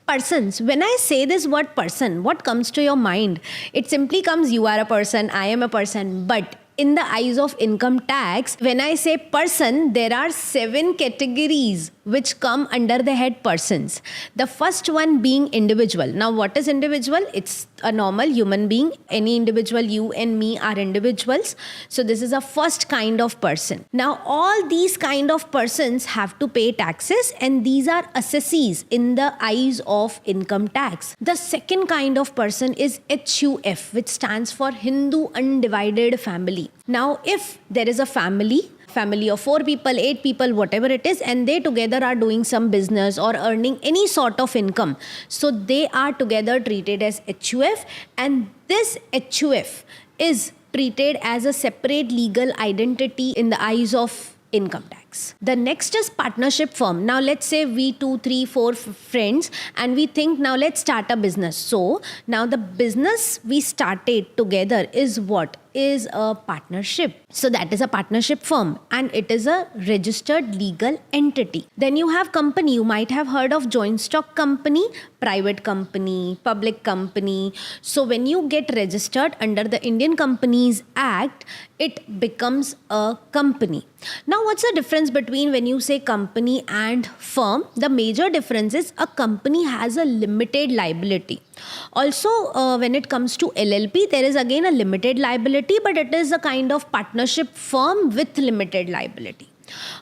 Persons. When I say this word person, what comes to your mind? It simply comes, you are a person, I am a person. But in the eyes of income tax, when I say person, there are 7 categories which come under the head persons. The first one being individual. Now, what is individual? It's a normal human being. Any individual, you and me are individuals. So this is a first kind of person. Now, all these kind of persons have to pay taxes, and these are assessees in the eyes of income tax. The second kind of person is HUF, which stands for Hindu Undivided Family. Now, if there is a family of 4 people, 8 people, whatever it is, and they together are doing some business or earning any sort of income, so they are together treated as HUF, and this HUF is treated as a separate legal identity in the eyes of income tax. The next is partnership firm. Now let's say we 2, 3, 4 friends, and we think now let's start a business. So now the business we started together is what? Is a partnership. So that is a partnership firm, and it is a registered legal entity. Then you have company. You might have heard of joint stock company, private company, public company. So when you get registered under the Indian Companies Act, it becomes a company. Now what's the difference between when you say company and firm? The major difference is a company has a limited liability. Also, when it comes to LLP, there is again a limited liability, but it is a kind of partnership firm with limited liability.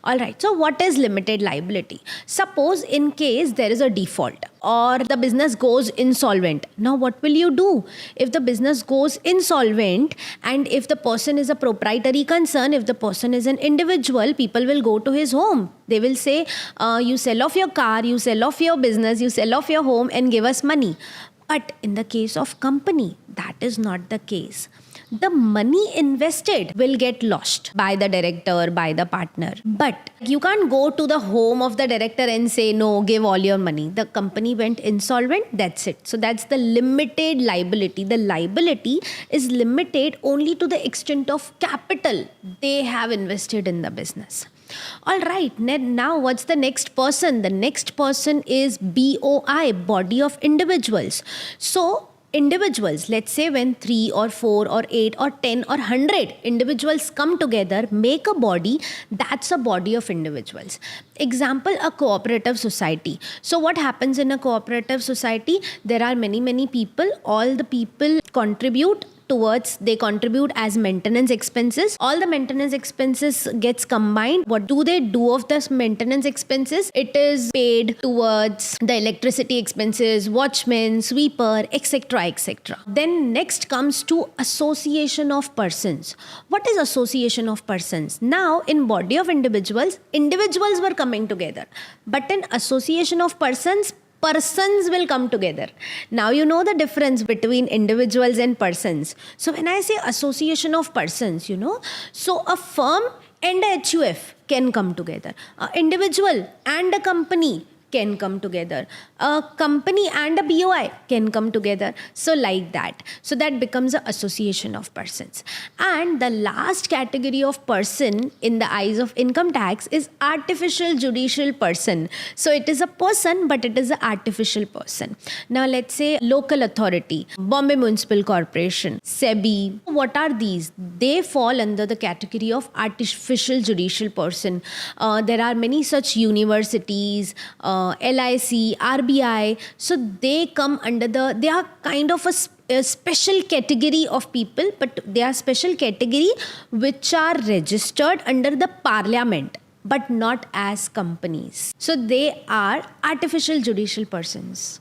Alright, so what is limited liability? Suppose in case there is a default or the business goes insolvent. Now what will you do? If the business goes insolvent, and if the person is a proprietary concern, if the person is an individual, people will go to his home. They will say, you sell off your car, you sell off your business, you sell off your home and give us money. But in the case of company, that is not the case. The money invested will get lost by the director, by the partner. But you can't go to the home of the director and say, no, give all your money. The company went insolvent, that's it. So that's the limited liability. The liability is limited only to the extent of capital they have invested in the business. Alright, now what's the next person? The next person is BOI, body of individuals. So individuals, let's say when 3 or 4 or 8 or 10 or 100 individuals come together, make a body, that's a body of individuals. Example, a cooperative society. So what happens in a cooperative society? There are many people. All the people contribute as maintenance expenses. All the maintenance expenses gets combined. What do they do of this maintenance expenses? It is paid towards the electricity expenses, watchman, sweeper, etc. etc. Then next comes to association of persons. What is association of persons? Now in body of individuals were coming together, but in association of persons will come together. Now you know the difference between individuals and persons. So when I say association of persons, so a firm and a HUF can come together. An individual and a company can come together. A company and a BOI can come together. So like that. So that becomes an association of persons. And the last category of person in the eyes of income tax is artificial judicial person. So it is a person, but it is an artificial person. Now let's say local authority, Bombay Municipal Corporation, SEBI. What are these? They fall under the category of artificial judicial person. There are many such universities, LIC, RBI, so they come under they are kind of a special category of people, but they are special category which are registered under the parliament, but not as companies. So they are artificial judicial persons.